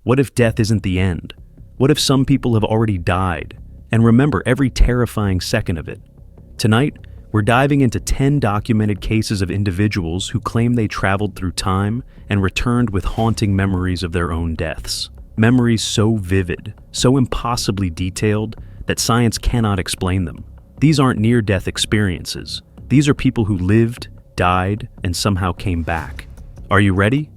What if death isn't the end? What if some people have already died and remember every terrifying second of it? Tonight, we're diving into 10 documented cases of individuals who claim they traveled through time and returned with haunting memories of their own deaths. Memories so vivid, so impossibly detailed that science cannot explain them. These aren't near-death experiences. These are people who lived, died, and somehow came back. Are you ready?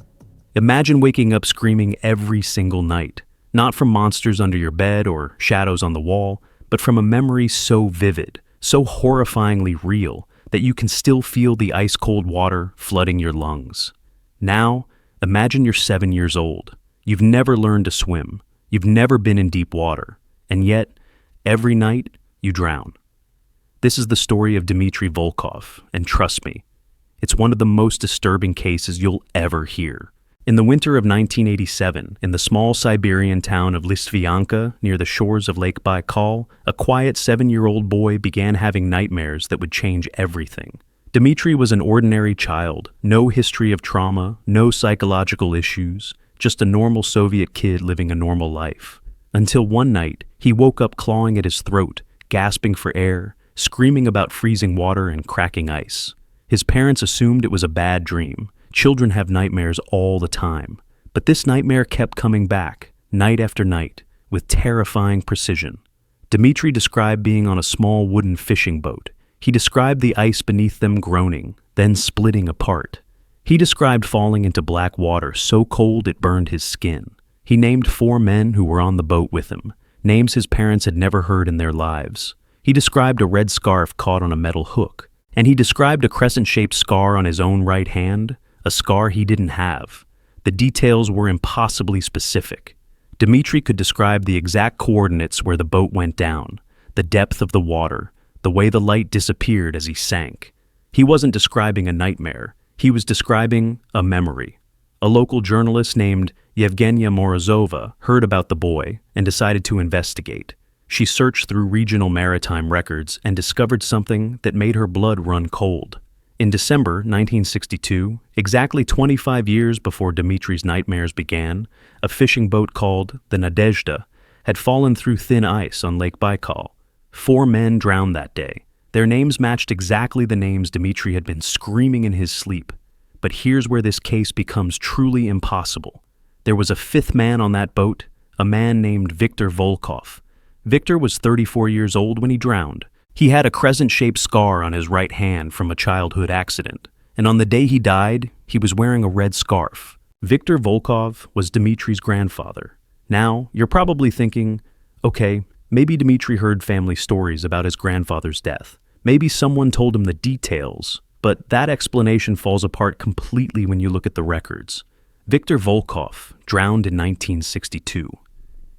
Imagine waking up screaming every single night, not from monsters under your bed or shadows on the wall, but from a memory so vivid, so horrifyingly real, that you can still feel the ice-cold water flooding your lungs. Now, imagine you're 7 years old. You've never learned to swim. You've never been in deep water. And yet, every night, you drown. This is the story of Dmitry Volkov, and trust me, it's one of the most disturbing cases you'll ever hear. In the winter of 1987, in the small Siberian town of Listvianka near the shores of Lake Baikal, a quiet 7-year-old boy began having nightmares that would change everything. Dmitry was an ordinary child, no history of trauma, no psychological issues, just a normal Soviet kid living a normal life. Until one night, he woke up clawing at his throat, gasping for air, screaming about freezing water and cracking ice. His parents assumed it was a bad dream. Children have nightmares all the time. But this nightmare kept coming back, night after night, with terrifying precision. Dmitry described being on a small wooden fishing boat. He described the ice beneath them groaning, then splitting apart. He described falling into black water so cold it burned his skin. He named 4 men who were on the boat with him, names his parents had never heard in their lives. He described a red scarf caught on a metal hook, and he described a crescent-shaped scar on his own right hand, a scar he didn't have. The details were impossibly specific. Dmitry could describe the exact coordinates where the boat went down, the depth of the water, the way the light disappeared as he sank. He wasn't describing a nightmare. He was describing a memory. A local journalist named Yevgenia Morozova heard about the boy and decided to investigate. She searched through regional maritime records and discovered something that made her blood run cold. In December 1962, exactly 25 years before Dmitry's nightmares began, a fishing boat called the Nadezhda had fallen through thin ice on Lake Baikal. 4 men drowned that day. Their names matched exactly the names Dmitry had been screaming in his sleep. But here's where this case becomes truly impossible. There was a 5th man on that boat, a man named Viktor Volkov. Viktor was 34 years old when he drowned. He had a crescent-shaped scar on his right hand from a childhood accident, and on the day he died, he was wearing a red scarf. Viktor Volkov was Dmitry's grandfather. Now, you're probably thinking, okay, maybe Dmitry heard family stories about his grandfather's death. Maybe someone told him the details, but that explanation falls apart completely when you look at the records. Viktor Volkov drowned in 1962.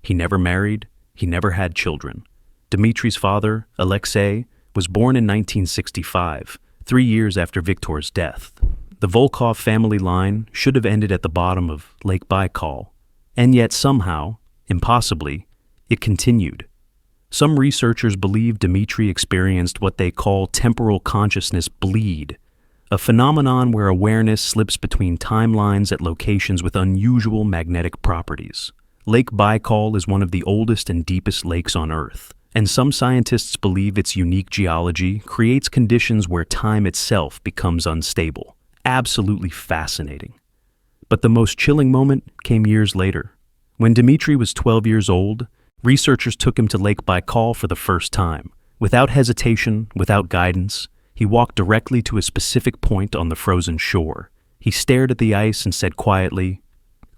He never married, he never had children. Dmitry's father, Alexei, was born in 1965, 3 years after Viktor's death. The Volkov family line should have ended at the bottom of Lake Baikal, and yet somehow, impossibly, it continued. Some researchers believe Dmitry experienced what they call temporal consciousness bleed, a phenomenon where awareness slips between timelines at locations with unusual magnetic properties. Lake Baikal is one of the oldest and deepest lakes on Earth, and some scientists believe its unique geology creates conditions where time itself becomes unstable. Absolutely fascinating. But the most chilling moment came years later. When Dmitry was 12 years old, researchers took him to Lake Baikal for the first time. Without hesitation, without guidance, he walked directly to a specific point on the frozen shore. He stared at the ice and said quietly,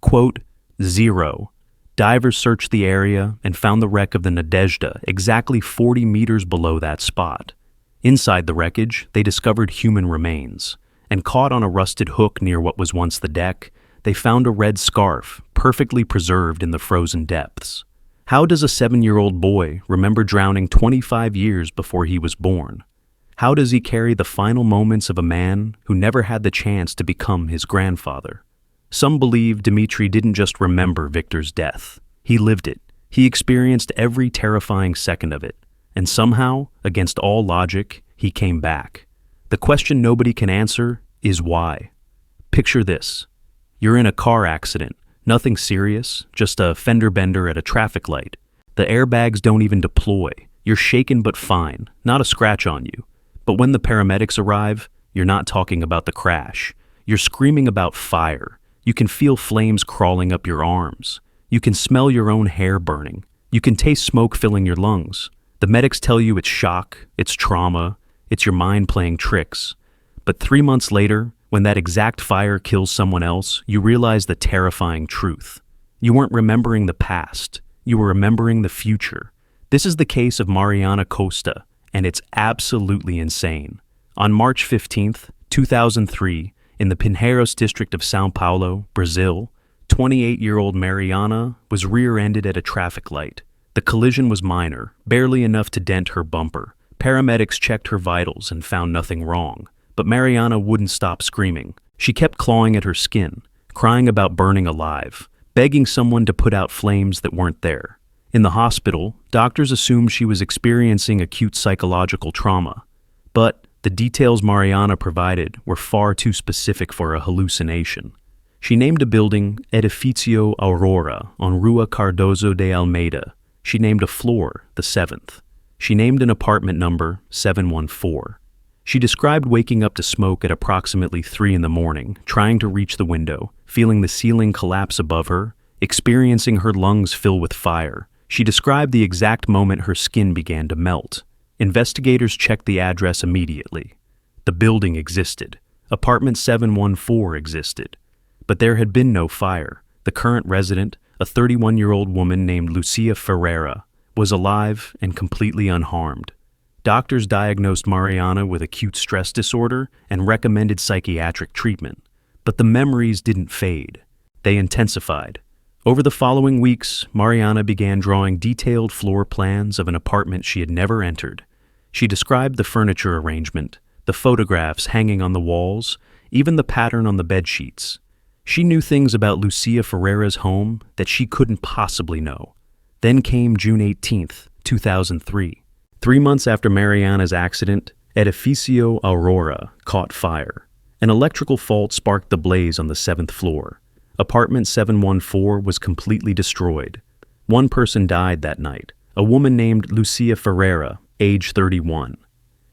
quote, "0. Divers searched the area and found the wreck of the Nadezhda exactly 40 meters below that spot. Inside the wreckage, they discovered human remains, and caught on a rusted hook near what was once the deck, they found a red scarf perfectly preserved in the frozen depths. How does a 7-year-old boy remember drowning 25 years before he was born? How does he carry the final moments of a man who never had the chance to become his grandfather? Some believe Dmitry didn't just remember Viktor's death. He lived it. He experienced every terrifying second of it. And somehow, against all logic, he came back. The question nobody can answer is why. Picture this. You're in a car accident, Nothing serious, just a fender bender at a traffic light. The airbags don't even deploy. You're shaken but fine, not a scratch on you. But when the paramedics arrive, you're not talking about the crash. You're screaming about fire. You can feel flames crawling up your arms. You can smell your own hair burning. You can taste smoke filling your lungs. The medics tell you it's shock, it's trauma, it's your mind playing tricks. But 3 months later, when that exact fire kills someone else, you realize the terrifying truth. You weren't remembering the past. You were remembering the future. This is the case of Mariana Costa, and it's absolutely insane. On March 15th, 2003, in the Pinheiros district of São Paulo, Brazil, 28-year-old Mariana was rear-ended at a traffic light. The collision was minor, barely enough to dent her bumper. Paramedics checked her vitals and found nothing wrong. But Mariana wouldn't stop screaming. She kept clawing at her skin, crying about burning alive, begging someone to put out flames that weren't there. In the hospital, doctors assumed she was experiencing acute psychological trauma. But the details Mariana provided were far too specific for a hallucination. She named a building Edifício Aurora on Rua Cardoso de Almeida. She named a floor the 7th. She named an apartment number 714. She described waking up to smoke at approximately 3 in the morning, trying to reach the window, feeling the ceiling collapse above her, experiencing her lungs fill with fire. She described the exact moment her skin began to melt. Investigators checked the address immediately. The building existed. Apartment 714 existed. But there had been no fire. The current resident, a 31-year-old woman named Lucia Ferreira, was alive and completely unharmed. Doctors diagnosed Mariana with acute stress disorder and recommended psychiatric treatment. But the memories didn't fade. They intensified. Over the following weeks, Mariana began drawing detailed floor plans of an apartment she had never entered. She described the furniture arrangement, the photographs hanging on the walls, even the pattern on the bed sheets. She knew things about Lucia Ferreira's home that she couldn't possibly know. Then came June 18th, 2003. 3 months after Mariana's accident, Edifício Aurora caught fire. An electrical fault sparked the blaze on the 7th floor. Apartment 714 was completely destroyed. One person died that night, a woman named Lucia Ferreira, age 31.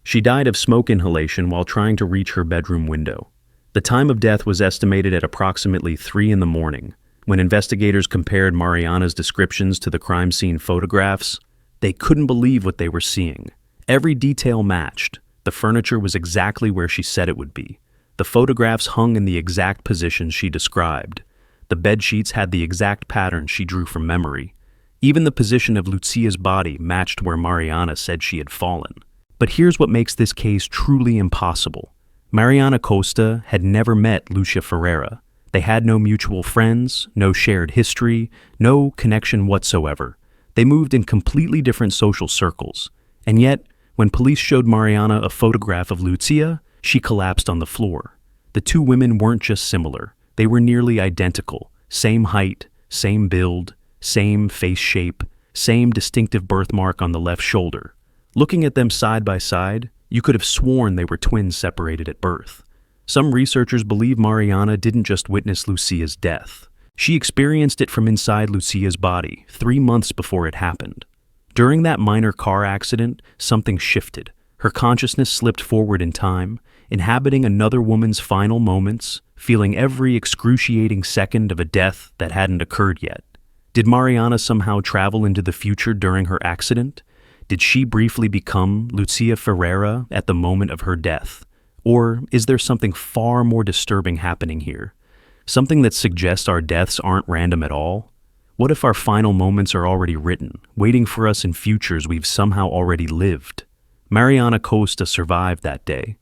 She died of smoke inhalation while trying to reach her bedroom window. The time of death was estimated at approximately 3 in the morning. When investigators compared Mariana's descriptions to the crime scene photographs, they couldn't believe what they were seeing. Every detail matched. The furniture was exactly where she said it would be. The photographs hung in the exact positions she described. The bed sheets had the exact pattern she drew from memory. Even the position of Lucia's body matched where Mariana said she had fallen. But here's what makes this case truly impossible. Mariana Costa had never met Lucia Ferreira. They had no mutual friends, no shared history, no connection whatsoever. They moved in completely different social circles. And yet, when police showed Mariana a photograph of Lucia, she collapsed on the floor. The two women weren't just similar. They were nearly identical. Same height, same build, same face shape, same distinctive birthmark on the left shoulder. Looking at them side by side, you could have sworn they were twins separated at birth. Some researchers believe Mariana didn't just witness Lucia's death. She experienced it from inside Lucia's body 3 months before it happened. During that minor car accident, something shifted. Her consciousness slipped forward in time, inhabiting another woman's final moments, feeling every excruciating second of a death that hadn't occurred yet. Did Mariana somehow travel into the future during her accident? Did she briefly become Lucia Ferreira at the moment of her death? Or is there something far more disturbing happening here? Something that suggests our deaths aren't random at all? What if our final moments are already written, waiting for us in futures we've somehow already lived? Mariana Costa survived that day,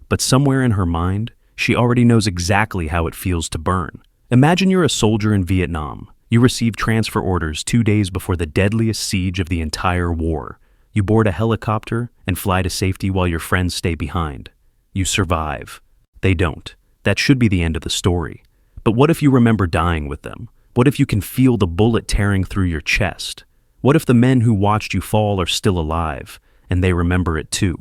but somewhere in her mind, she already knows exactly how it feels to burn. Imagine you're a soldier in Vietnam. You receive transfer orders 2 days before the deadliest siege of the entire war. You board a helicopter and fly to safety while your friends stay behind. You survive. They don't. That should be the end of the story. But what if you remember dying with them? What if you can feel the bullet tearing through your chest? What if the men who watched you fall are still alive, and they remember it too?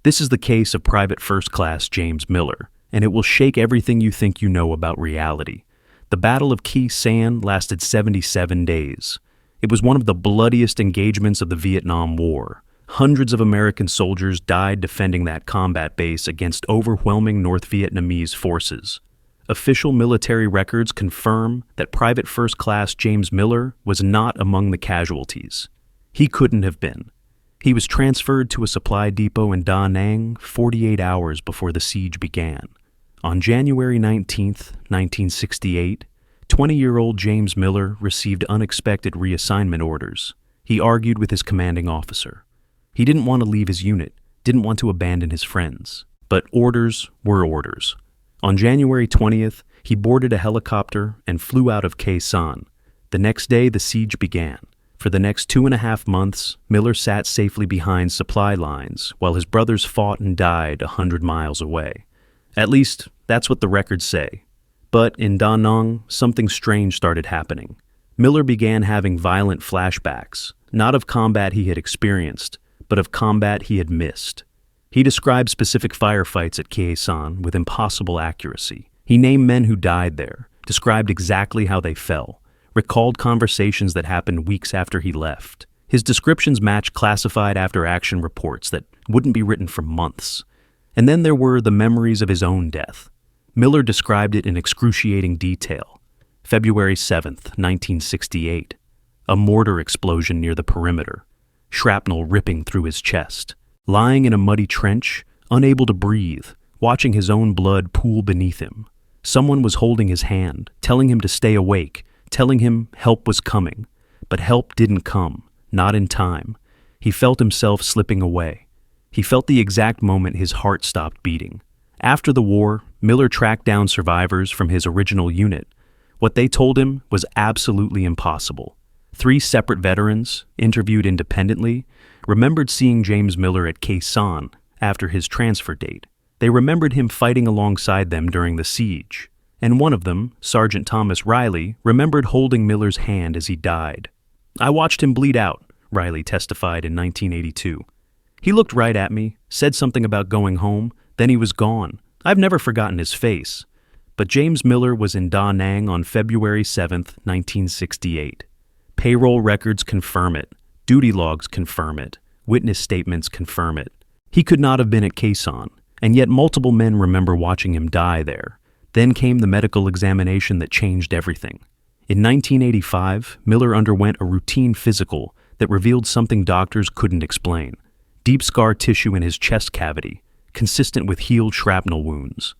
This is the case of Private First Class James Miller, and it will shake everything you think you know about reality. The Battle of Khe Sanh lasted 77 days. It was one of the bloodiest engagements of the Vietnam War. Hundreds of American soldiers died defending that combat base against overwhelming North Vietnamese forces. Official military records confirm that Private First Class James Miller was not among the casualties. He couldn't have been. He was transferred to a supply depot in Da Nang 48 hours before the siege began. On January 19, 1968, 20-year-old James Miller received unexpected reassignment orders. He argued with his commanding officer. He didn't want to leave his unit, didn't want to abandon his friends. But orders were orders. On January 20th, he boarded a helicopter and flew out of Khe Sanh. The next day, the siege began. For the next 2.5 months, Miller sat safely behind supply lines while his brothers fought and died 100 miles away. At least, that's what the records say. But in Da Nang, something strange started happening. Miller began having violent flashbacks, not of combat he had experienced, but of combat he had missed. He described specific firefights at Khe Sanh with impossible accuracy. He named men who died there, described exactly how they fell, recalled conversations that happened weeks after he left. His descriptions matched classified after-action reports that wouldn't be written for months. And then there were the memories of his own death. Miller described it in excruciating detail. February 7th, 1968. A mortar explosion near the perimeter. Shrapnel ripping through his chest. Lying in a muddy trench, unable to breathe, watching his own blood pool beneath him. Someone was holding his hand, telling him to stay awake, telling him help was coming. But help didn't come, not in time. He felt himself slipping away. He felt the exact moment his heart stopped beating. After the war, Miller tracked down survivors from his original unit. What they told him was absolutely impossible. 3 separate veterans, interviewed independently, remembered seeing James Miller at Khe Sanh after his transfer date. They remembered him fighting alongside them during the siege. And one of them, Sergeant Thomas Riley, remembered holding Miller's hand as he died. "I watched him bleed out," Riley testified in 1982. "He looked right at me, said something about going home, then he was gone. I've never forgotten his face." But James Miller was in Da Nang on February 7th, 1968. Payroll records confirm it. Duty logs confirm it. Witness statements confirm it. He could not have been at Khe Sanh, and yet multiple men remember watching him die there. Then came the medical examination that changed everything. In 1985, Miller underwent a routine physical that revealed something doctors couldn't explain. Deep scar tissue in his chest cavity, consistent with healed shrapnel wounds.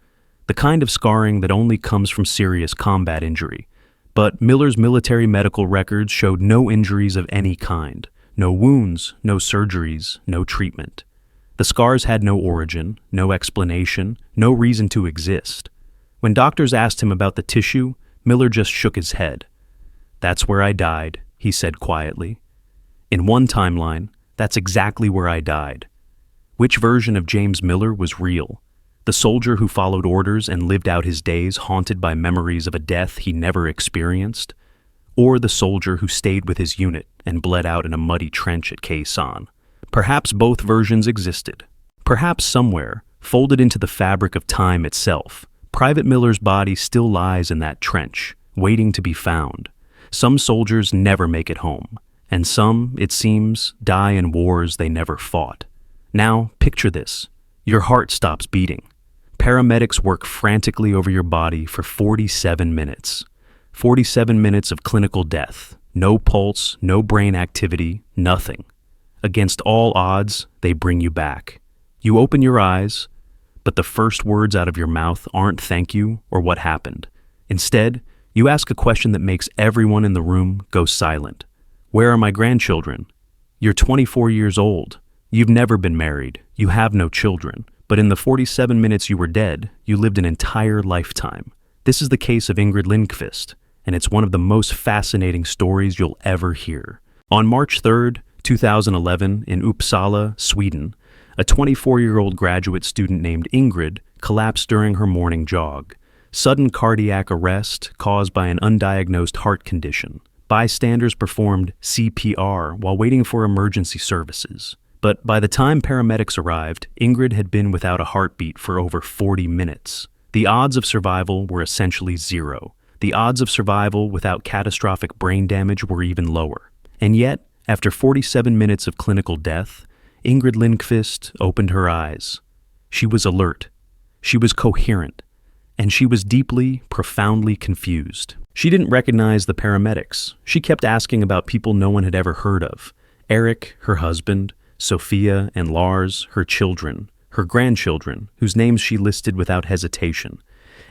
The kind of scarring that only comes from serious combat injury. But Miller's military medical records showed no injuries of any kind. No wounds, no surgeries, no treatment. The scars had no origin, no explanation, no reason to exist. When doctors asked him about the tissue, Miller just shook his head. "That's where I died," he said quietly. In one timeline, that's exactly where I died. Which version of James Miller was real? The soldier who followed orders and lived out his days haunted by memories of a death he never experienced? Or the soldier who stayed with his unit and bled out in a muddy trench at Khe Sanh? Perhaps both versions existed. Perhaps somewhere, folded into the fabric of time itself, Private Miller's body still lies in that trench, waiting to be found. Some soldiers never make it home, and some, it seems, die in wars they never fought. Now, picture this. Your heart stops beating. Paramedics work frantically over your body for 47 minutes. 47 minutes of clinical death. No pulse, no brain activity, nothing. Against all odds, they bring you back. You open your eyes, but the first words out of your mouth aren't thank you or what happened. Instead, you ask a question that makes everyone in the room go silent. Where are my grandchildren? You're 24 years old. You've never been married. You have no children. But in the 47 minutes you were dead, you lived an entire lifetime. This is the case of Ingrid Lindqvist, and it's one of the most fascinating stories you'll ever hear. On March 3rd, 2011, in Uppsala, Sweden, a 24-year-old graduate student named Ingrid collapsed during her morning jog. Sudden cardiac arrest caused by an undiagnosed heart condition. Bystanders performed CPR while waiting for emergency services. But by the time paramedics arrived, Ingrid had been without a heartbeat for over 40 minutes. The odds of survival were essentially zero. The odds of survival without catastrophic brain damage were even lower. And yet, after 47 minutes of clinical death, Ingrid Lindqvist opened her eyes. She was alert. She was coherent. And she was deeply, profoundly confused. She didn't recognize the paramedics. She kept asking about people no one had ever heard of. Eric, her husband, Sophia and Lars, her children, her grandchildren, whose names she listed without hesitation,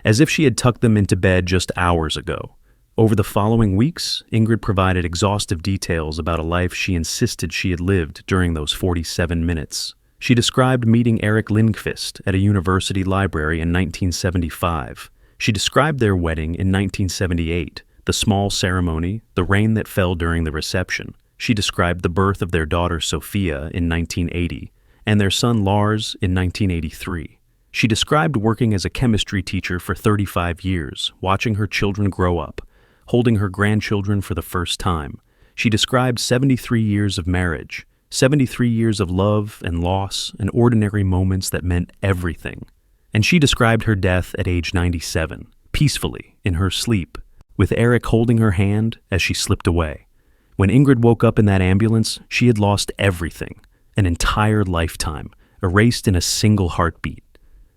as if she had tucked them into bed just hours ago. Over the following weeks, Ingrid provided exhaustive details about a life she insisted she had lived during those 47 minutes. She described meeting Eric Lindqvist at a university library in 1975. She described their wedding in 1978, the small ceremony, the rain that fell during the reception. She described the birth of their daughter Sophia in 1980 and their son Lars in 1983. She described working as a chemistry teacher for 35 years, watching her children grow up, holding her grandchildren for the first time. She described 73 years of marriage, 73 years of love and loss and ordinary moments that meant everything. And she described her death at age 97, peacefully, in her sleep, with Eric holding her hand as she slipped away. When Ingrid woke up in that ambulance, she had lost everything, an entire lifetime, erased in a single heartbeat.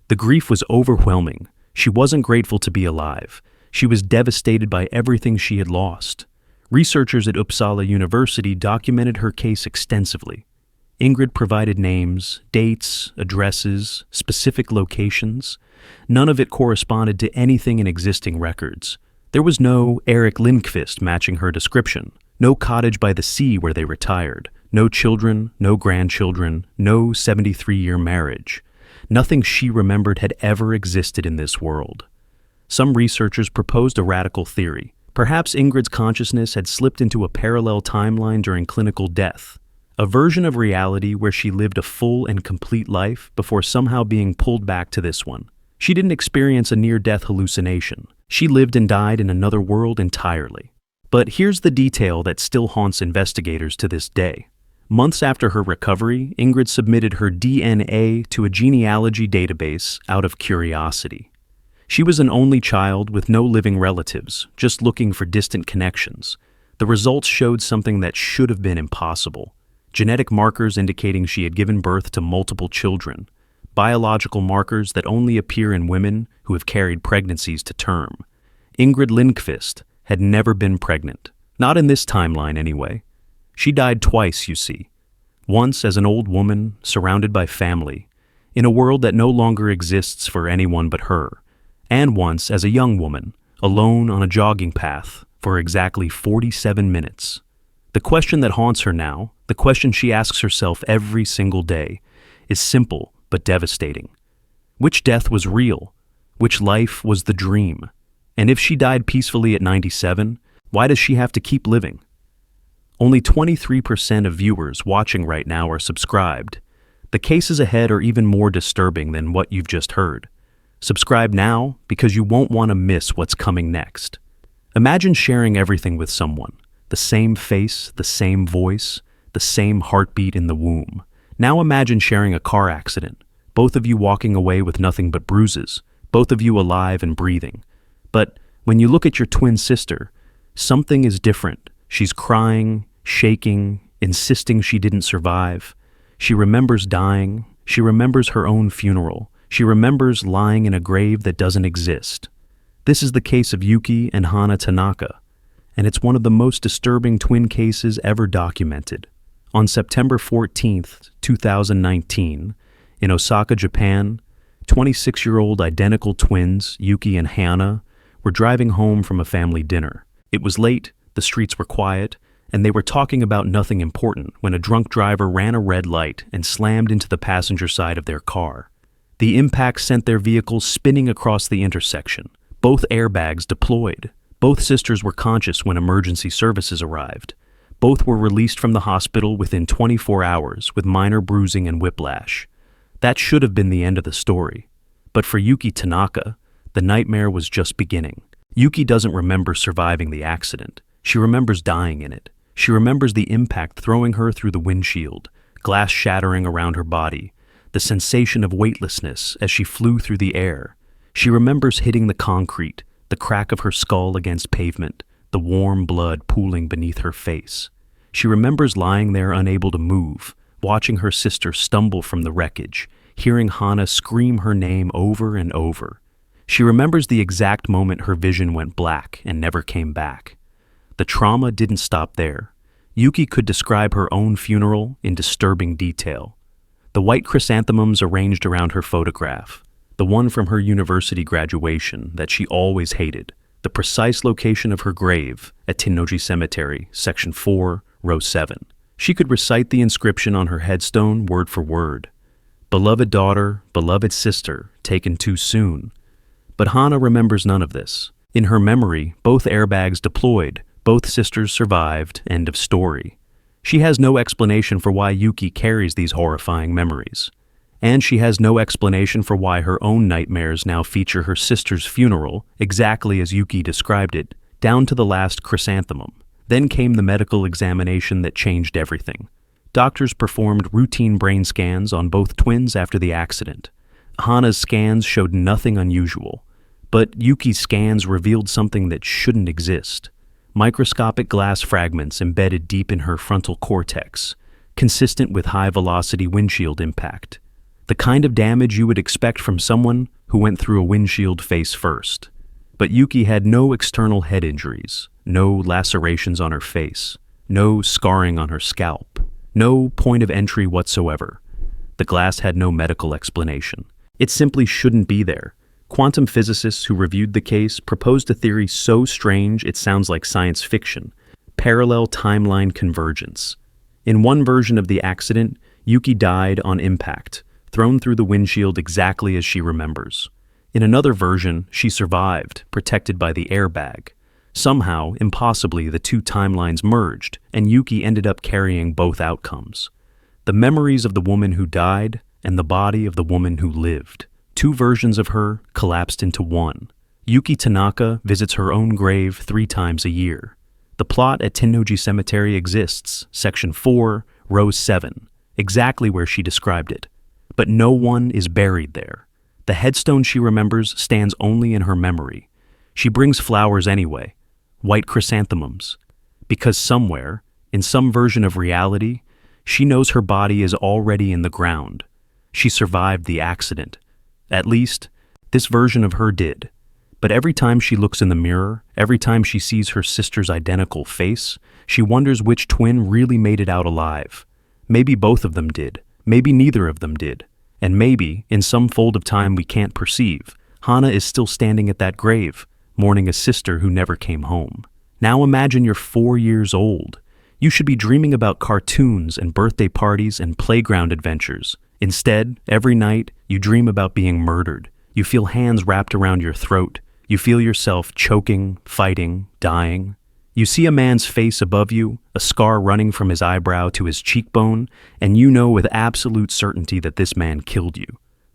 The grief was overwhelming. She wasn't grateful to be alive. She was devastated by everything she had lost. Researchers at Uppsala University documented her case extensively. Ingrid provided names, dates, addresses, specific locations. None of it corresponded to anything in existing records. There was no Eric Lindqvist matching her description, no cottage by the sea where they retired, no children, no grandchildren, no 73-year marriage. Nothing she remembered had ever existed in this world. Some researchers proposed a radical theory. Perhaps Ingrid's consciousness had slipped into a parallel timeline during clinical death, a version of reality where she lived a full and complete life before somehow being pulled back to this one. She didn't experience a near-death hallucination. She lived and died in another world entirely. But here's the detail that still haunts investigators to this day. Months after her recovery, Ingrid submitted her DNA to a genealogy database out of curiosity. She was an only child with no living relatives, just looking for distant connections. The results showed something that should have been impossible. Genetic markers indicating she had given birth to multiple children. Biological markers that only appear in women who have carried pregnancies to term. Ingrid Lindqvist had never been pregnant. Not in this timeline, anyway. She died twice, you see. Once as an old woman, surrounded by family, in a world that no longer exists for anyone but her. And once as a young woman, alone on a jogging path for exactly 47 minutes. The question that haunts her now, the question she asks herself every single day, is simple but devastating. Which death was real? Which life was the dream? And if she died peacefully at 97, why does she have to keep living? Only 23% of viewers watching right now are subscribed. The cases ahead are even more disturbing than what you've just heard. Subscribe now because you won't want to miss what's coming next. Imagine sharing everything with someone. The same face, the same voice, the same heartbeat in the womb. Now imagine sharing a car accident. Both of you walking away with nothing but bruises. Both of you alive and breathing. But when you look at your twin sister, something is different. She's crying, shaking, insisting she didn't survive. She remembers dying. She remembers her own funeral. She remembers lying in a grave that doesn't exist. This is the case of Yuki and Hana Tanaka, and it's one of the most disturbing twin cases ever documented. On September 14th, 2019, in Osaka, Japan, 26-year-old identical twins, Yuki and Hana, were driving home from a family dinner. It was late, the streets were quiet, and they were talking about nothing important when a drunk driver ran a red light and slammed into the passenger side of their car. The impact sent their vehicle spinning across the intersection. Both airbags deployed. Both sisters were conscious when emergency services arrived. Both were released from the hospital within 24 hours with minor bruising and whiplash. That should have been the end of the story. But for Yuki Tanaka, the nightmare was just beginning. Yuki doesn't remember surviving the accident. She remembers dying in it. She remembers the impact throwing her through the windshield, glass shattering around her body, the sensation of weightlessness as she flew through the air. She remembers hitting the concrete, the crack of her skull against pavement, the warm blood pooling beneath her face. She remembers lying there unable to move, watching her sister stumble from the wreckage, hearing Hana scream her name over and over. She remembers the exact moment her vision went black and never came back. The trauma didn't stop there. Yuki could describe her own funeral in disturbing detail. The white chrysanthemums arranged around her photograph, the one from her university graduation that she always hated, the precise location of her grave at Tennoji Cemetery, Section 4, Row 7. She could recite the inscription on her headstone word for word. Beloved daughter, beloved sister, taken too soon. But Hana remembers none of this. In her memory, both airbags deployed, both sisters survived, end of story. She has no explanation for why Yuki carries these horrifying memories. And she has no explanation for why her own nightmares now feature her sister's funeral exactly as Yuki described it, down to the last chrysanthemum. Then came the medical examination that changed everything. Doctors performed routine brain scans on both twins after the accident. Hana's scans showed nothing unusual, but Yuki's scans revealed something that shouldn't exist. Microscopic glass fragments embedded deep in her frontal cortex, consistent with high-velocity windshield impact. The kind of damage you would expect from someone who went through a windshield face first. But Yuki had no external head injuries, no lacerations on her face, no scarring on her scalp, no point of entry whatsoever. The glass had no medical explanation. It simply shouldn't be there. Quantum physicists who reviewed the case proposed a theory so strange it sounds like science fiction: parallel timeline convergence. In one version of the accident, Yuki died on impact, thrown through the windshield exactly as she remembers. In another version, she survived, protected by the airbag. Somehow, impossibly, the two timelines merged, and Yuki ended up carrying both outcomes. The memories of the woman who died and the body of the woman who lived. Two versions of her collapsed into one. Yuki Tanaka visits her own grave 3 times a year. The plot at Tennoji Cemetery exists, Section 4, Row 7, exactly where she described it. But no one is buried there. The headstone she remembers stands only in her memory. She brings flowers anyway, white chrysanthemums, because somewhere, in some version of reality, she knows her body is already in the ground. She survived the accident. At least, this version of her did. But every time she looks in the mirror, every time she sees her sister's identical face, she wonders which twin really made it out alive. Maybe both of them did. Maybe neither of them did. And maybe, in some fold of time we can't perceive, Hana is still standing at that grave, mourning a sister who never came home. Now imagine you're 4 years old. You should be dreaming about cartoons and birthday parties and playground adventures. Instead, every night, you dream about being murdered. You feel hands wrapped around your throat. You feel yourself choking, fighting, dying. You see a man's face above you, a scar running from his eyebrow to his cheekbone, and you know with absolute certainty that this man killed you.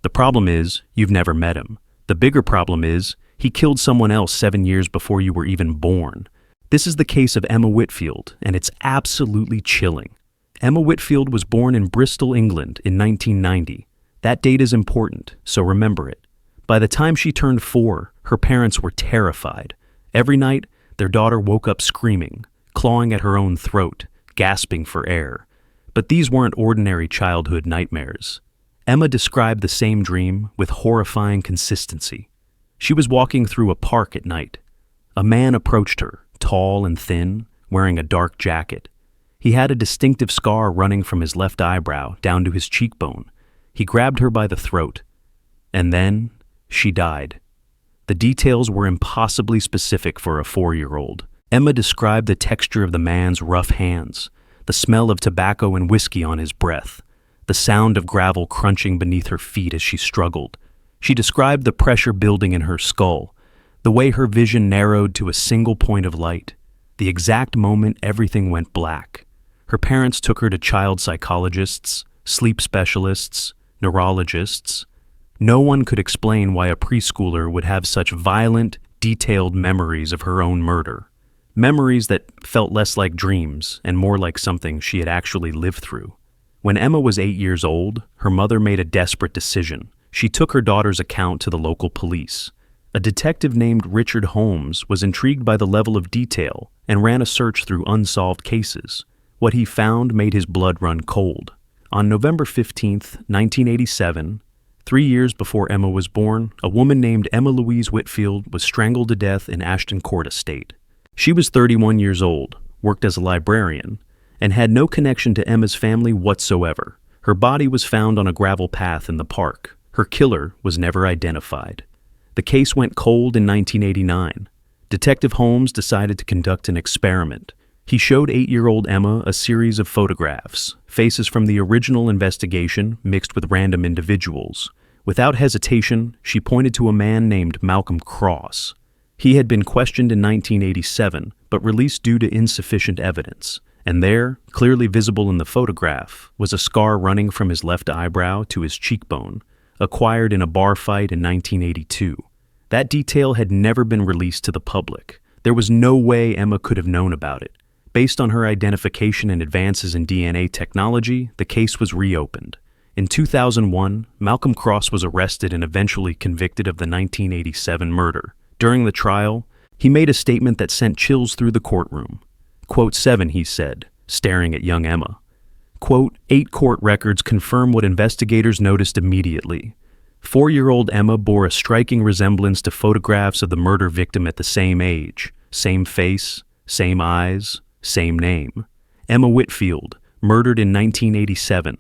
The problem is, you've never met him. The bigger problem is, he killed someone else 7 years before you were even born. This is the case of Emma Whitfield, and it's absolutely chilling. Emma Whitfield was born in Bristol, England in 1990. That date is important, so remember it. By the time she turned 4, her parents were terrified. Every night, their daughter woke up screaming, clawing at her own throat, gasping for air. But these weren't ordinary childhood nightmares. Emma described the same dream with horrifying consistency. She was walking through a park at night. A man approached her, tall and thin, wearing a dark jacket. He had a distinctive scar running from his left eyebrow down to his cheekbone. He grabbed her by the throat. And then, she died. The details were impossibly specific for a 4-year-old. Emma described the texture of the man's rough hands, the smell of tobacco and whiskey on his breath, the sound of gravel crunching beneath her feet as she struggled. She described the pressure building in her skull, the way her vision narrowed to a single point of light, the exact moment everything went black. Her parents took her to child psychologists, sleep specialists, neurologists. No one could explain why a preschooler would have such violent, detailed memories of her own murder. Memories that felt less like dreams and more like something she had actually lived through. When Emma was 8 years old, her mother made a desperate decision. She took her daughter's account to the local police. A detective named Richard Holmes was intrigued by the level of detail and ran a search through unsolved cases. What he found made his blood run cold. On November 15, 1987, 3 years before Emma was born, a woman named Emma Louise Whitfield was strangled to death in Ashton Court Estate. She was 31 years old, worked as a librarian, and had no connection to Emma's family whatsoever. Her body was found on a gravel path in the park. Her killer was never identified. The case went cold in 1989. Detective Holmes decided to conduct an experiment. He showed 8-year-old Emma a series of photographs, faces from the original investigation mixed with random individuals. Without hesitation, she pointed to a man named Malcolm Cross. He had been questioned in 1987, but released due to insufficient evidence. And there, clearly visible in the photograph, was a scar running from his left eyebrow to his cheekbone, acquired in a bar fight in 1982. That detail had never been released to the public. There was no way Emma could have known about it. Based on her identification and advances in DNA technology, the case was reopened. In 2001, Malcolm Cross was arrested and eventually convicted of the 1987 murder. During the trial, he made a statement that sent chills through the courtroom. Quote 7, he said, staring at young Emma. Quote, 8 court records confirm what investigators noticed immediately. 4-year-old Emma bore a striking resemblance to photographs of the murder victim at the same age, same face, same eyes, same name. Emma Whitfield, murdered in 1987.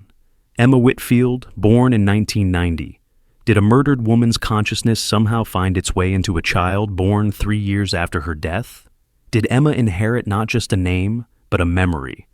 Emma Whitfield, born in 1990. Did a murdered woman's consciousness somehow find its way into a child born 3 years after her death? Did Emma inherit not just a name, but a memory?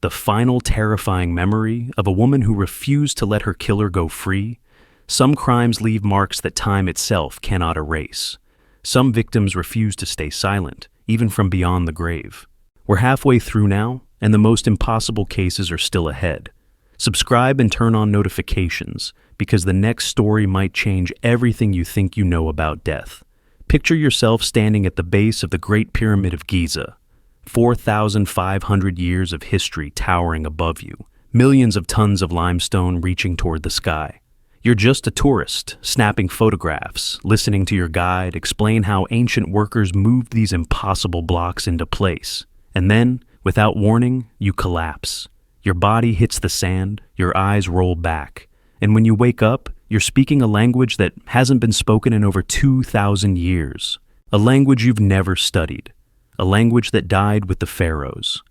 The final terrifying memory of a woman who refused to let her killer go free? Some crimes leave marks that time itself cannot erase. Some victims refuse to stay silent, even from beyond the grave. We're halfway through now, and the most impossible cases are still ahead. Subscribe and turn on notifications, because the next story might change everything you think you know about death. Picture yourself standing at the base of the Great Pyramid of Giza, 4,500 years of history towering above you, millions of tons of limestone reaching toward the sky. You're just a tourist, snapping photographs, listening to your guide explain how ancient workers moved these impossible blocks into place. And then, without warning, you collapse. Your body hits the sand, your eyes roll back, and when you wake up, you're speaking a language that hasn't been spoken in over 2,000 years. A language you've never studied. A language that died with the pharaohs.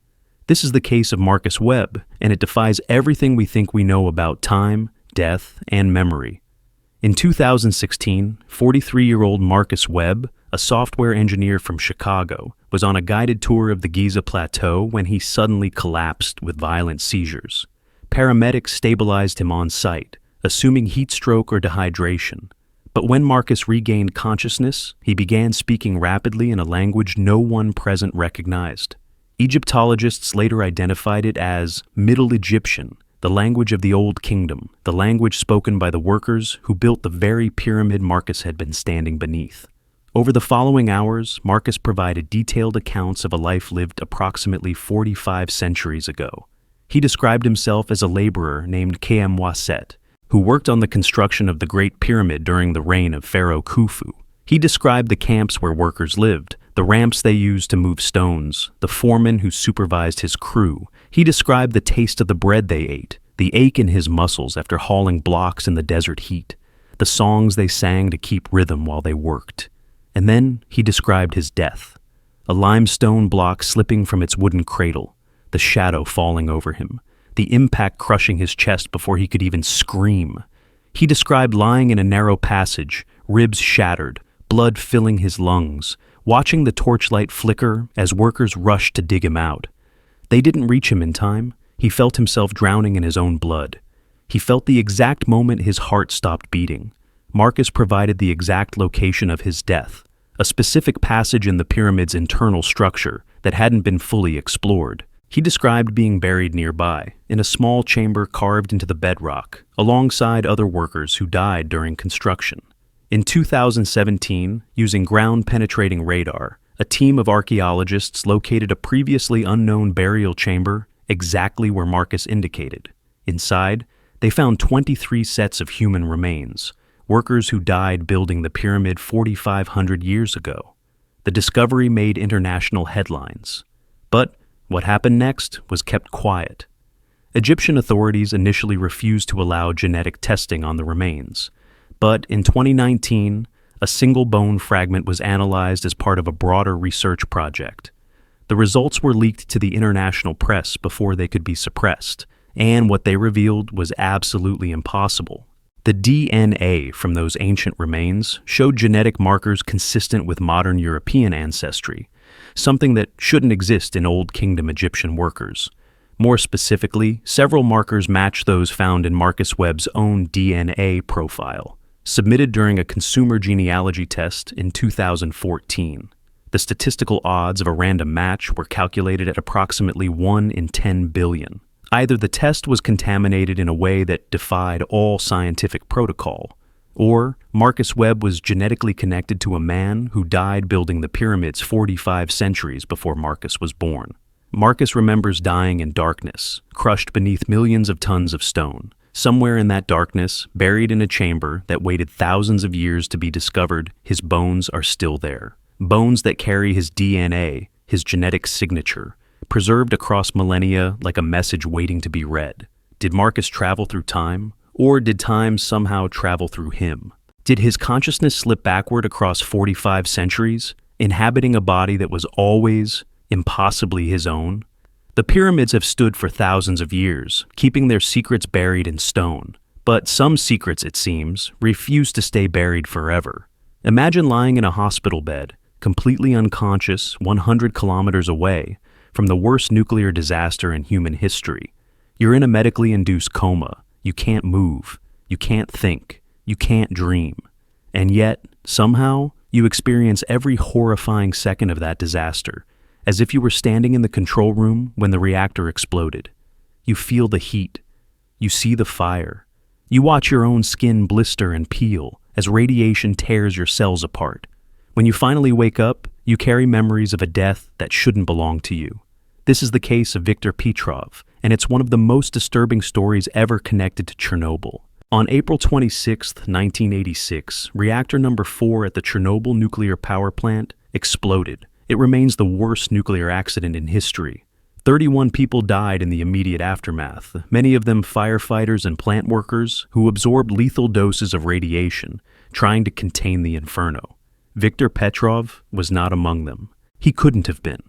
This is the case of Marcus Webb, and it defies everything we think we know about time, death, and memory. In 2016, 43-year-old Marcus Webb, a software engineer from Chicago, was on a guided tour of the Giza Plateau when he suddenly collapsed with violent seizures. Paramedics stabilized him on site, assuming heat stroke or dehydration. But when Marcus regained consciousness, he began speaking rapidly in a language no one present recognized. Egyptologists later identified it as Middle Egyptian, the language of the Old Kingdom, the language spoken by the workers who built the very pyramid Marcus had been standing beneath. Over the following hours, Marcus provided detailed accounts of a life lived approximately 45 centuries ago. He described himself as a laborer named Khem-Waset, who worked on the construction of the Great Pyramid during the reign of Pharaoh Khufu. He described the camps where workers lived, the ramps they used to move stones, the foreman who supervised his crew. He described the taste of the bread they ate, the ache in his muscles after hauling blocks in the desert heat, the songs they sang to keep rhythm while they worked. And then he described his death, a limestone block slipping from its wooden cradle, the shadow falling over him, the impact crushing his chest before he could even scream. He described lying in a narrow passage, ribs shattered, blood filling his lungs, watching the torchlight flicker as workers rushed to dig him out. They didn't reach him in time. He felt himself drowning in his own blood. He felt the exact moment his heart stopped beating. Marcus provided the exact location of his death, a specific passage in the pyramid's internal structure that hadn't been fully explored. He described being buried nearby, in a small chamber carved into the bedrock, alongside other workers who died during construction. In 2017, using ground-penetrating radar, a team of archaeologists located a previously unknown burial chamber exactly where Marcus indicated. Inside, they found 23 sets of human remains, workers who died building the pyramid 4,500 years ago. The discovery made international headlines. But what happened next was kept quiet. Egyptian authorities initially refused to allow genetic testing on the remains. But in 2019, a single bone fragment was analyzed as part of a broader research project. The results were leaked to the international press before they could be suppressed, and what they revealed was absolutely impossible. The DNA from those ancient remains showed genetic markers consistent with modern European ancestry, something that shouldn't exist in Old Kingdom Egyptian workers. More specifically, several markers match those found in Marcus Webb's own DNA profile, submitted during a consumer genealogy test in 2014. The statistical odds of a random match were calculated at approximately 1 in 10 billion. Either the test was contaminated in a way that defied all scientific protocol, or Marcus Webb was genetically connected to a man who died building the pyramids 45 centuries before Marcus was born. Marcus remembers dying in darkness, crushed beneath millions of tons of stone. Somewhere in that darkness, buried in a chamber that waited thousands of years to be discovered, his bones are still there. Bones that carry his DNA, his genetic signature, preserved across millennia like a message waiting to be read. Did Marcus travel through time? Or did time somehow travel through him? Did his consciousness slip backward across 45 centuries, inhabiting a body that was always, impossibly his own? The pyramids have stood for thousands of years, keeping their secrets buried in stone. But some secrets, it seems, refuse to stay buried forever. Imagine lying in a hospital bed, completely unconscious, 100 kilometers away from the worst nuclear disaster in human history. You're in a medically induced coma. You can't move. You can't think. You can't dream. And yet, somehow, you experience every horrifying second of that disaster, as if you were standing in the control room when the reactor exploded. You feel the heat. You see the fire. You watch your own skin blister and peel as radiation tears your cells apart. When you finally wake up, you carry memories of a death that shouldn't belong to you. This is the case of Viktor Petrov, and it's one of the most disturbing stories ever connected to Chernobyl. On April 26, 1986, reactor number 4 at the Chernobyl nuclear power plant exploded. It remains the worst nuclear accident in history. 31 people died in the immediate aftermath, many of them firefighters and plant workers who absorbed lethal doses of radiation, trying to contain the inferno. Viktor Petrov was not among them. He couldn't have been.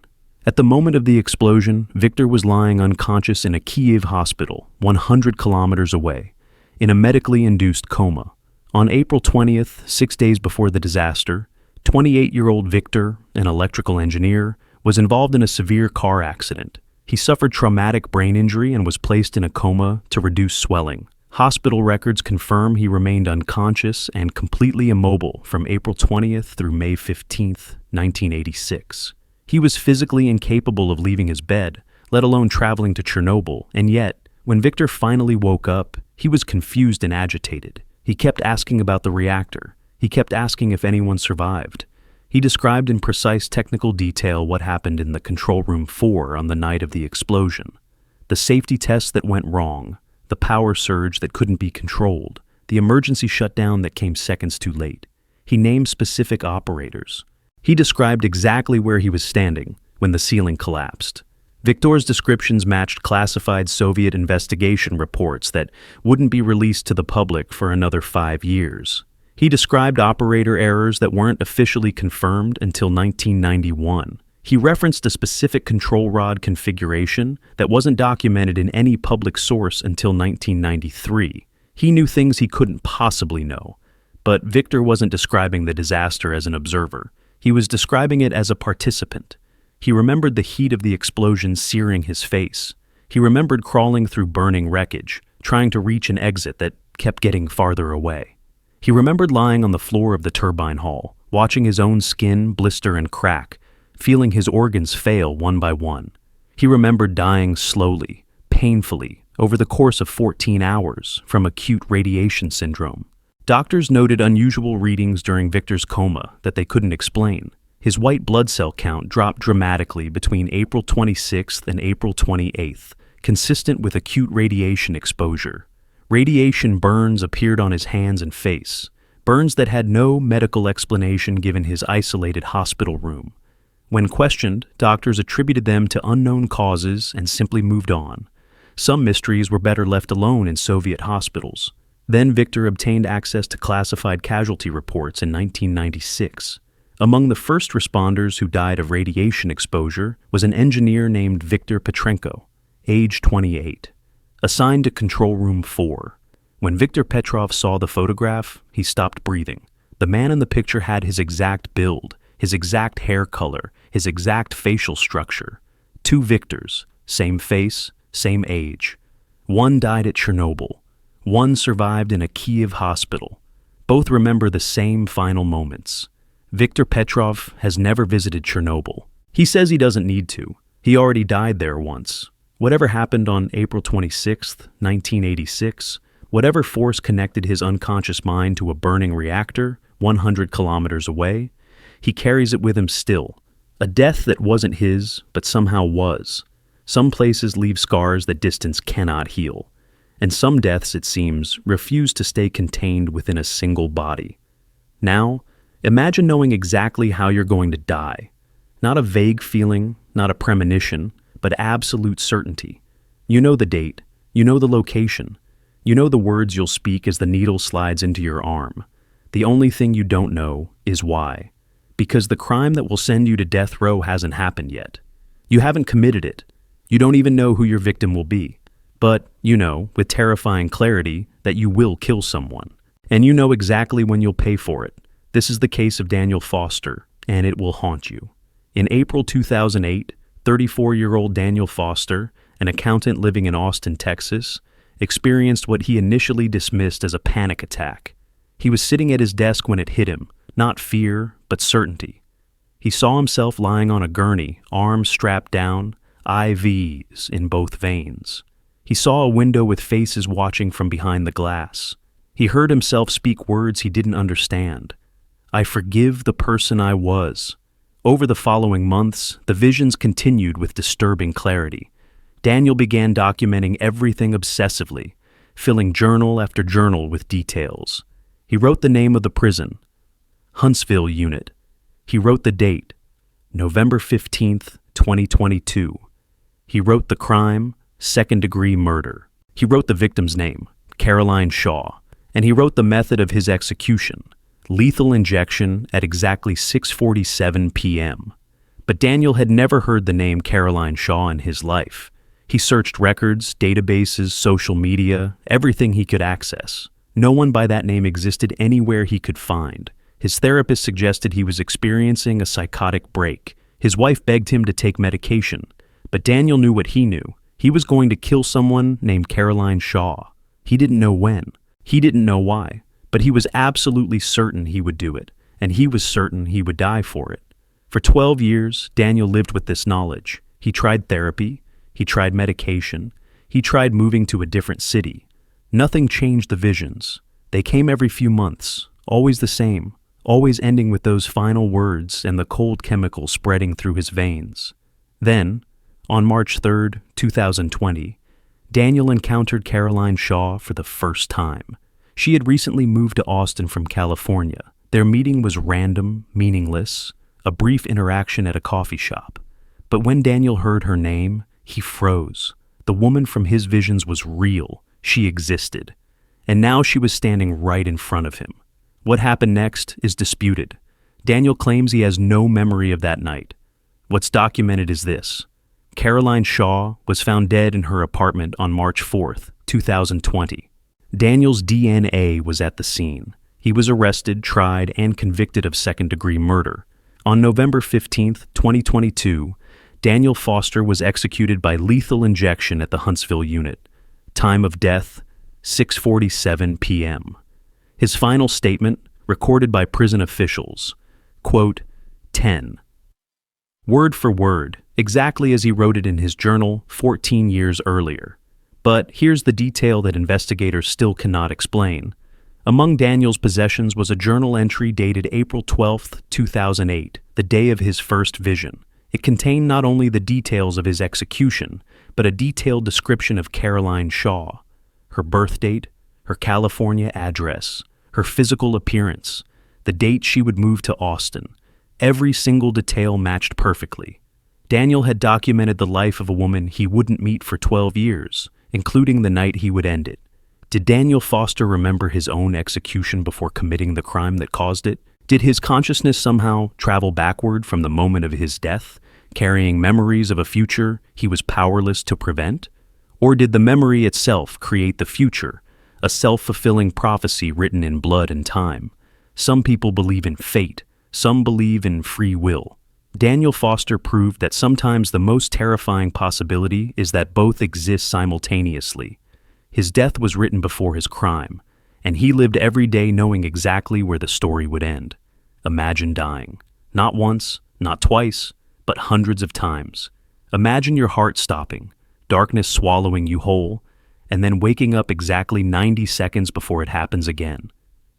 At the moment of the explosion, Viktor was lying unconscious in a Kyiv hospital, 100 kilometers away, in a medically induced coma. On April 20th, 6 days before the disaster, 28-year-old Viktor, an electrical engineer, was involved in a severe car accident. He suffered traumatic brain injury and was placed in a coma to reduce swelling. Hospital records confirm he remained unconscious and completely immobile from April 20th through May 15th, 1986. He was physically incapable of leaving his bed, let alone traveling to Chernobyl, and yet, when Viktor finally woke up, he was confused and agitated. He kept asking about the reactor. He kept asking if anyone survived. He described in precise technical detail what happened in the Control Room 4 on the night of the explosion. The safety tests that went wrong, the power surge that couldn't be controlled, the emergency shutdown that came seconds too late. He named specific operators. He described exactly where he was standing when the ceiling collapsed. Viktor's descriptions matched classified Soviet investigation reports that wouldn't be released to the public for another 5 years. He described operator errors that weren't officially confirmed until 1991. He referenced a specific control rod configuration that wasn't documented in any public source until 1993. He knew things he couldn't possibly know. But Viktor wasn't describing the disaster as an observer. He was describing it as a participant. He remembered the heat of the explosion searing his face. He remembered crawling through burning wreckage, trying to reach an exit that kept getting farther away. He remembered lying on the floor of the turbine hall, watching his own skin blister and crack, feeling his organs fail one by one. He remembered dying slowly, painfully, over the course of 14 hours from acute radiation syndrome. Doctors noted unusual readings during Viktor's coma that they couldn't explain. His white blood cell count dropped dramatically between April 26th and April 28th, consistent with acute radiation exposure. Radiation burns appeared on his hands and face, burns that had no medical explanation given his isolated hospital room. When questioned, doctors attributed them to unknown causes and simply moved on. Some mysteries were better left alone in Soviet hospitals. Then Victor obtained access to classified casualty reports in 1996. Among the first responders who died of radiation exposure was an engineer named Viktor Petrenko, age 28, assigned to Control Room 4. When Viktor Petrov saw the photograph, he stopped breathing. The man in the picture had his exact build, his exact hair color, his exact facial structure. Two Victors, same face, same age. One died at Chernobyl. One survived in a Kiev hospital. Both remember the same final moments. Viktor Petrov has never visited Chernobyl. He says he doesn't need to. He already died there once. Whatever happened on April 26, 1986, whatever force connected his unconscious mind to a burning reactor 100 kilometers away, he carries it with him still. A death that wasn't his, but somehow was. Some places leave scars that distance cannot heal. And some deaths, it seems, refuse to stay contained within a single body. Now, imagine knowing exactly how you're going to die. Not a vague feeling, not a premonition, but absolute certainty. You know the date, you know the location, you know the words you'll speak as the needle slides into your arm. The only thing you don't know is why. Because the crime that will send you to death row hasn't happened yet. You haven't committed it. You don't even know who your victim will be. But you know, with terrifying clarity, that you will kill someone. And you know exactly when you'll pay for it. This is the case of Daniel Foster, and it will haunt you. In April 2008, 34-year-old Daniel Foster, an accountant living in Austin, Texas, experienced what he initially dismissed as a panic attack. He was sitting at his desk when it hit him, not fear, but certainty. He saw himself lying on a gurney, arms strapped down, IVs in both veins. He saw a window with faces watching from behind the glass. He heard himself speak words he didn't understand. I forgive the person I was. Over the following months, the visions continued with disturbing clarity. Daniel began documenting everything obsessively, filling journal after journal with details. He wrote the name of the prison, Huntsville Unit. He wrote the date, November 15th, 2022. He wrote the crime, second-degree murder. He wrote the victim's name, Caroline Shaw, and he wrote the method of his execution, lethal injection at exactly 6:47 p.m. But Daniel had never heard the name Caroline Shaw in his life. He searched records, databases, social media, everything he could access. No one by that name existed anywhere he could find. His therapist suggested he was experiencing a psychotic break. His wife begged him to take medication. But Daniel knew what he knew. He was going to kill someone named Caroline Shaw. He didn't know when. He didn't know why. But he was absolutely certain he would do it, and he was certain he would die for it. For 12 years, Daniel lived with this knowledge. He tried therapy. He tried medication. He tried moving to a different city. Nothing changed the visions. They came every few months, always the same, always ending with those final words and the cold chemical spreading through his veins. Then, on March 3rd, 2020, Daniel encountered Caroline Shaw for the first time. She had recently moved to Austin from California. Their meeting was random, meaningless, a brief interaction at a coffee shop. But when Daniel heard her name, he froze. The woman from his visions was real. She existed. And now she was standing right in front of him. What happened next is disputed. Daniel claims he has no memory of that night. What's documented is this. Caroline Shaw was found dead in her apartment on March 4th, 2020. Daniel's DNA was at the scene. He was arrested, tried, and convicted of second-degree murder. On November 15th, 2022, Daniel Foster was executed by lethal injection at the Huntsville unit. Time of death, 6:47 p.m. His final statement, recorded by prison officials, quote, 10. Word for word, exactly as he wrote it in his journal 14 years earlier. But here's the detail that investigators still cannot explain. Among Daniel's possessions was a journal entry dated April 12, 2008, the day of his first vision. It contained not only the details of his execution, but a detailed description of Caroline Shaw, her birth date, her California address, her physical appearance, the date she would move to Austin. Every single detail matched perfectly. Daniel had documented the life of a woman he wouldn't meet for 12 years, including the night he would end it. Did Daniel Foster remember his own execution before committing the crime that caused it? Did his consciousness somehow travel backward from the moment of his death, carrying memories of a future he was powerless to prevent? Or did the memory itself create the future, a self-fulfilling prophecy written in blood and time? Some people believe in fate, some believe in free will. Daniel Foster proved that sometimes the most terrifying possibility is that both exist simultaneously. His death was written before his crime, and he lived every day knowing exactly where the story would end. Imagine dying. Not once, not twice, but hundreds of times. Imagine your heart stopping, darkness swallowing you whole, and then waking up exactly 90 seconds before it happens again.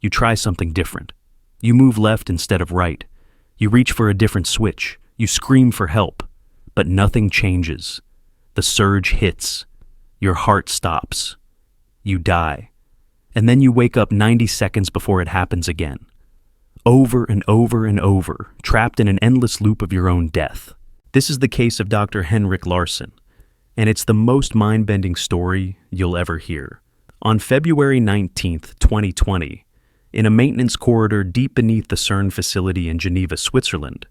You try something different. You move left instead of right. You reach for a different switch. You scream for help, but nothing changes. The surge hits. Your heart stops. You die. And then you wake up 90 seconds before it happens again. Over and over and over, trapped in an endless loop of your own death. This is the case of Dr. Henrik Larsson, and it's the most mind-bending story you'll ever hear. On February 19th, 2020, in a maintenance corridor deep beneath the CERN facility in Geneva, Switzerland,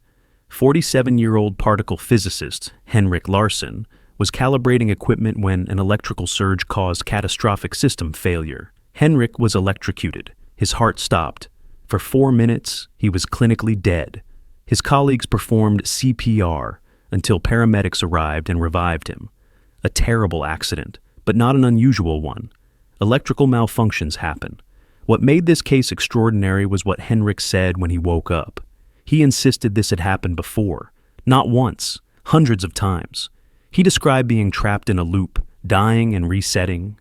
47-year-old particle physicist Henrik Larsson was calibrating equipment when an electrical surge caused catastrophic system failure. Henrik was electrocuted. His heart stopped. For 4 minutes, he was clinically dead. His colleagues performed CPR until paramedics arrived and revived him. A terrible accident, but not an unusual one. Electrical malfunctions happen. What made this case extraordinary was what Henrik said when he woke up. He insisted this had happened before, not once, hundreds of times. He described being trapped in a loop, dying and resetting,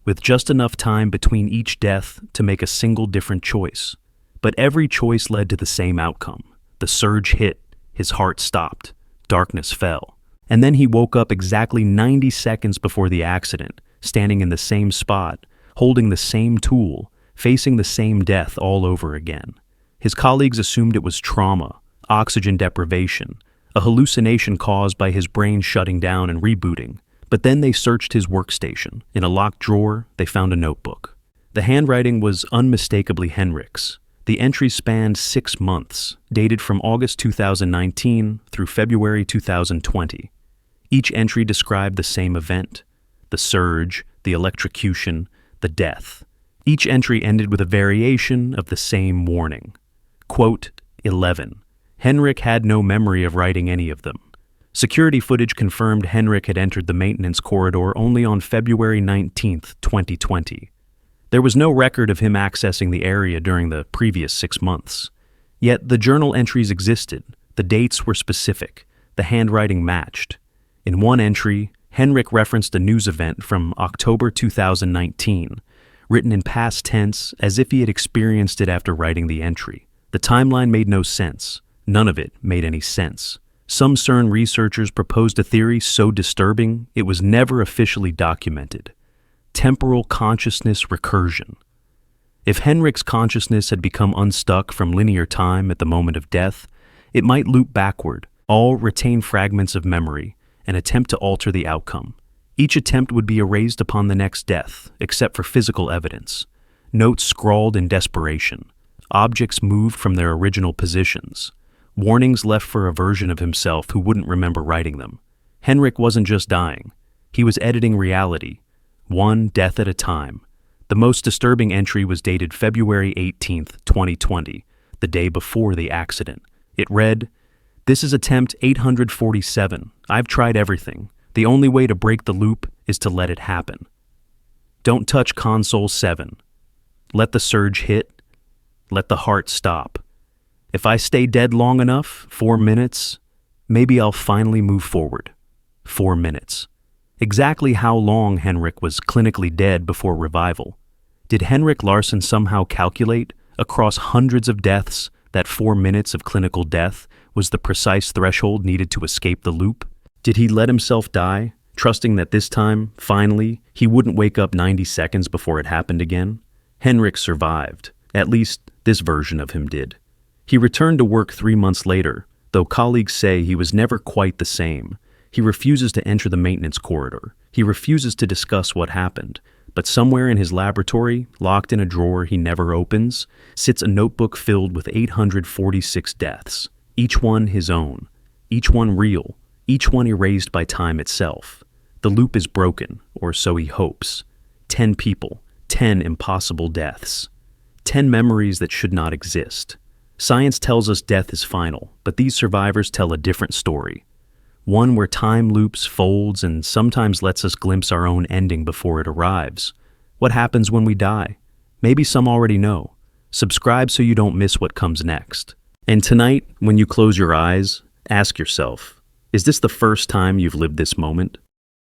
with just enough time between each death to make a single different choice. But every choice led to the same outcome. The surge hit, his heart stopped, darkness fell. And then he woke up exactly 90 seconds before the accident, standing in the same spot, holding the same tool, facing the same death all over again. His colleagues assumed it was trauma, oxygen deprivation, a hallucination caused by his brain shutting down and rebooting. But then they searched his workstation. In a locked drawer, they found a notebook. The handwriting was unmistakably Henrik's. The entries spanned 6 months, dated from August 2019 through February 2020. Each entry described the same event: the surge, the electrocution, the death. Each entry ended with a variation of the same warning. Quote, 11. Henrik had no memory of writing any of them. Security footage confirmed Henrik had entered the maintenance corridor only on February 19, 2020. There was no record of him accessing the area during the previous 6 months. Yet the journal entries existed, the dates were specific, the handwriting matched. In one entry, Henrik referenced a news event from October 2019, written in past tense as if he had experienced it after writing the entry. The timeline made no sense. None of it made any sense. Some CERN researchers proposed a theory so disturbing it was never officially documented: temporal consciousness recursion. If Henrik's consciousness had become unstuck from linear time at the moment of death, it might loop backward, all retain fragments of memory, and attempt to alter the outcome. Each attempt would be erased upon the next death, except for physical evidence. Notes scrawled in desperation. Objects moved from their original positions. Warnings left for a version of himself who wouldn't remember writing them. Henrik wasn't just dying. He was editing reality, one death at a time. The most disturbing entry was dated February 18, 2020, the day before the accident. It read, "This is attempt 847. I've tried everything. The only way to break the loop is to let it happen. Don't touch console 7. Let the surge hit. Let the heart stop. If I stay dead long enough, 4 minutes, maybe I'll finally move forward." 4 minutes. Exactly how long Henrik was clinically dead before revival? Did Henrik Larsson somehow calculate, across hundreds of deaths, that 4 minutes of clinical death was the precise threshold needed to escape the loop? Did he let himself die, trusting that this time, finally, he wouldn't wake up 90 seconds before it happened again? Henrik survived. At least, this version of him did. He returned to work 3 months later, though colleagues say he was never quite the same. He refuses to enter the maintenance corridor. He refuses to discuss what happened. But somewhere in his laboratory, locked in a drawer he never opens, sits a notebook filled with 846 deaths, each one his own, each one real, each one erased by time itself. The loop is broken, or so he hopes. 10 people, 10 impossible deaths. 10 memories that should not exist. Science tells us death is final, but these survivors tell a different story. One where time loops, folds, and sometimes lets us glimpse our own ending before it arrives. What happens when we die? Maybe some already know. Subscribe so you don't miss what comes next. And tonight, when you close your eyes, ask yourself, is this the first time you've lived this moment?